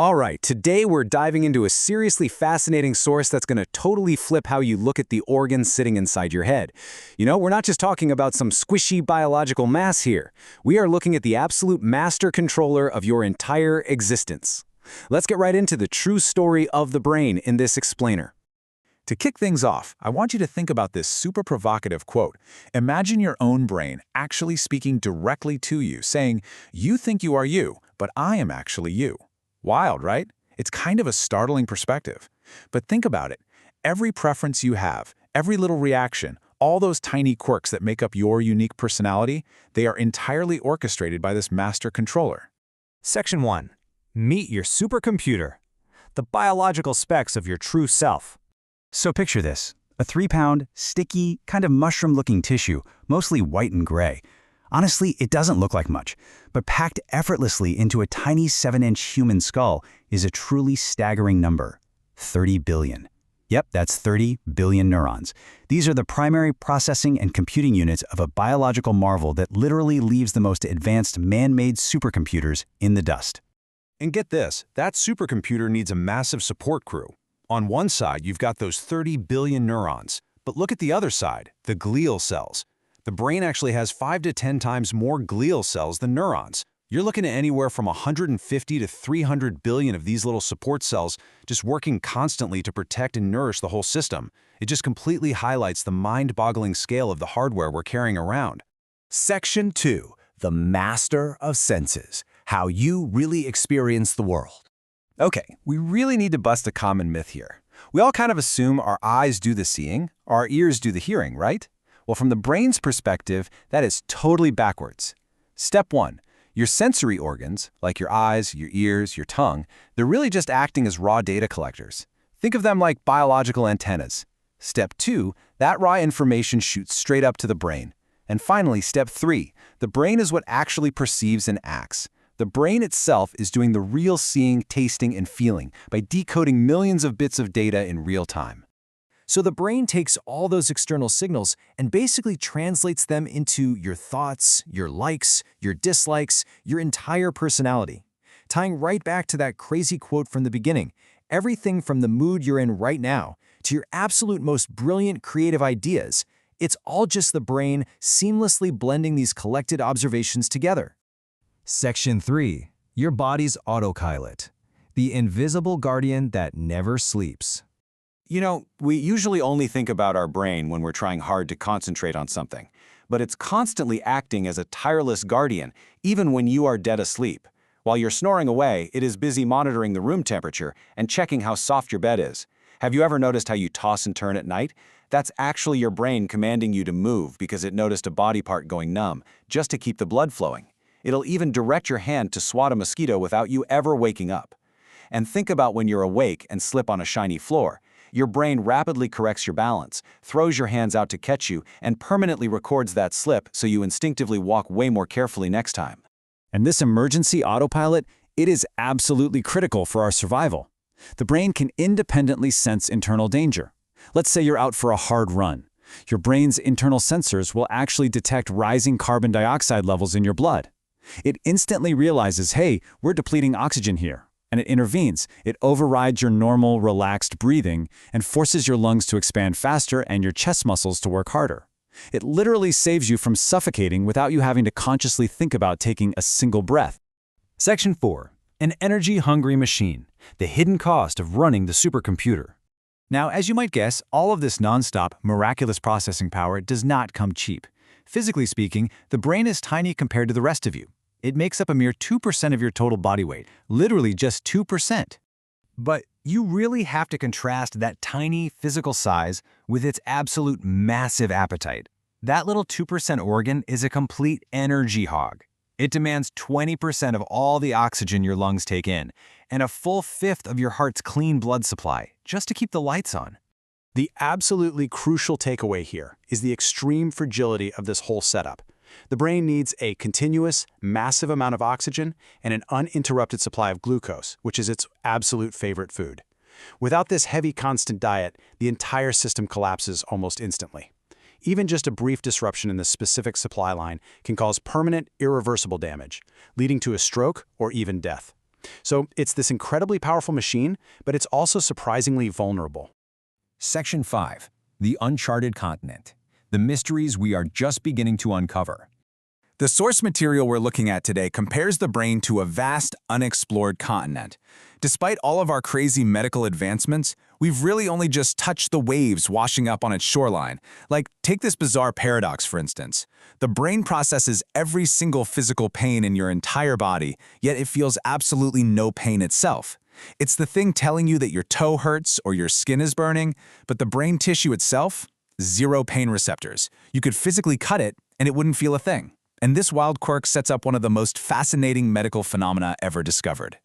All right, today we're diving into a seriously fascinating source that's going to totally flip how you look at the organs sitting inside your head. We're not just talking about some squishy biological mass here. We are looking at the absolute master controller of your entire existence. Let's get right into the true story of the brain in this explainer. To kick things off, I want you to think about this super provocative quote. Imagine your own brain actually speaking directly to you, saying, "You think you are you, but I am actually you." Wild, right? It's kind of a startling perspective. But think about it. Every preference you have, every little reaction, all those tiny quirks that make up your unique personality, they are entirely orchestrated by this master controller. Section 1. Meet your supercomputer. The biological specs of your true self. So picture this, a 3-pound, sticky, kind of mushroom-looking tissue, mostly white and gray. Honestly, it doesn't look like much, but packed effortlessly into a tiny 7-inch human skull is a truly staggering number, 30 billion. Yep, that's 30 billion neurons. These are the primary processing and computing units of a biological marvel that literally leaves the most advanced man-made supercomputers in the dust. And get this, that supercomputer needs a massive support crew. On one side, you've got those 30 billion neurons, but look at the other side, the glial cells. The brain actually has 5 to 10 times more glial cells than neurons. You're looking at anywhere from 150 to 300 billion of these little support cells just working constantly to protect and nourish the whole system. It just completely highlights the mind-boggling scale of the hardware we're carrying around. Section 2. The Master of Senses. How you really experience the world. Okay, we really need to bust a common myth here. We all kind of assume our eyes do the seeing, our ears do the hearing, right? Well, from the brain's perspective, that is totally backwards. Step 1. Your sensory organs, like your eyes, your ears, your tongue, they're really just acting as raw data collectors. Think of them like biological antennas. Step 2. That raw information shoots straight up to the brain. And finally, Step 3. The brain is what actually perceives and acts. The brain itself is doing the real seeing, tasting, and feeling by decoding millions of bits of data in real time. So the brain takes all those external signals and basically translates them into your thoughts, your likes, your dislikes, your entire personality. Tying right back to that crazy quote from the beginning, everything from the mood you're in right now to your absolute most brilliant creative ideas, it's all just the brain seamlessly blending these collected observations together. Section 3. Your body's autopilot. The invisible guardian that never sleeps. We usually only think about our brain when we're trying hard to concentrate on something, but it's constantly acting as a tireless guardian, even when you are dead asleep. While you're snoring away, it is busy monitoring the room temperature and checking how soft your bed is. Have you ever noticed how you toss and turn at night? That's actually your brain commanding you to move because it noticed a body part going numb, just to keep the blood flowing. It'll even direct your hand to swat a mosquito without you ever waking up. And think about when you're awake and slip on a shiny floor. Your brain rapidly corrects your balance, throws your hands out to catch you, and permanently records that slip so you instinctively walk way more carefully next time. And this emergency autopilot, it is absolutely critical for our survival. The brain can independently sense internal danger. Let's say you're out for a hard run. Your brain's internal sensors will actually detect rising carbon dioxide levels in your blood. It instantly realizes, hey, we're depleting oxygen here. And it intervenes. It overrides your normal, relaxed breathing and forces your lungs to expand faster and your chest muscles to work harder. It literally saves you from suffocating without you having to consciously think about taking a single breath. Section 4. An energy-hungry machine. The hidden cost of running the supercomputer. Now, as you might guess, all of this nonstop, miraculous processing power does not come cheap. Physically speaking, the brain is tiny compared to the rest of you. It makes up a mere 2% of your total body weight, literally just 2%. But you really have to contrast that tiny physical size with its absolute massive appetite. That little 2% organ is a complete energy hog. It demands 20% of all the oxygen your lungs take in, and a full fifth of your heart's clean blood supply, just to keep the lights on. The absolutely crucial takeaway here is the extreme fragility of this whole setup. The brain needs a continuous, massive amount of oxygen and an uninterrupted supply of glucose, which is its absolute favorite food. Without this heavy, constant diet, the entire system collapses almost instantly. Even just a brief disruption in the specific supply line can cause permanent, irreversible damage, leading to a stroke or even death. So it's this incredibly powerful machine, but it's also surprisingly vulnerable. Section 5. The Uncharted Continent. The mysteries we are just beginning to uncover. The source material we're looking at today compares the brain to a vast, unexplored continent. Despite all of our crazy medical advancements, we've really only just touched the waves washing up on its shoreline. Like, take this bizarre paradox, for instance. The brain processes every single physical pain in your entire body, yet it feels absolutely no pain itself. It's the thing telling you that your toe hurts or your skin is burning, but the brain tissue itself? Zero pain receptors. You could physically cut it, and it wouldn't feel a thing. And this wild quirk sets up one of the most fascinating medical phenomena ever discovered.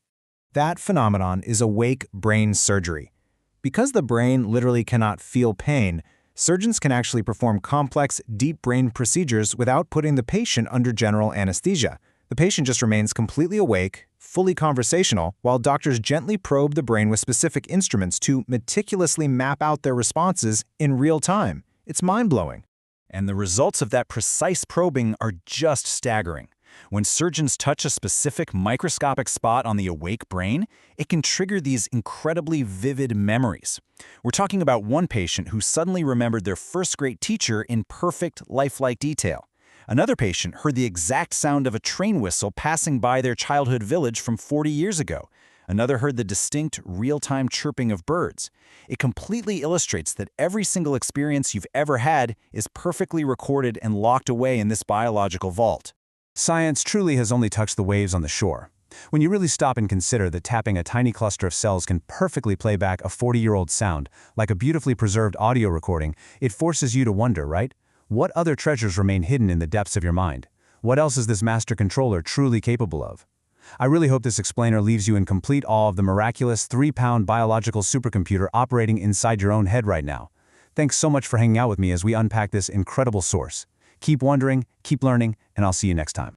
That phenomenon is awake brain surgery. Because the brain literally cannot feel pain, surgeons can actually perform complex, deep brain procedures without putting the patient under general anesthesia. The patient just remains completely awake, fully conversational, while doctors gently probe the brain with specific instruments to meticulously map out their responses in real time. It's mind-blowing. And the results of that precise probing are just staggering. When surgeons touch a specific microscopic spot on the awake brain, it can trigger these incredibly vivid memories. We're talking about one patient who suddenly remembered their first-grade teacher in perfect, lifelike detail. Another patient heard the exact sound of a train whistle passing by their childhood village from 40 years ago. Another heard the distinct, real-time chirping of birds. It completely illustrates that every single experience you've ever had is perfectly recorded and locked away in this biological vault. Science truly has only touched the waves on the shore. When you really stop and consider that tapping a tiny cluster of cells can perfectly play back a 40-year-old sound, like a beautifully preserved audio recording, it forces you to wonder, right? What other treasures remain hidden in the depths of your mind? What else is this master controller truly capable of? I really hope this explainer leaves you in complete awe of the miraculous 3-pound biological supercomputer operating inside your own head right now. Thanks so much for hanging out with me as we unpack this incredible source. Keep wondering, keep learning, and I'll see you next time.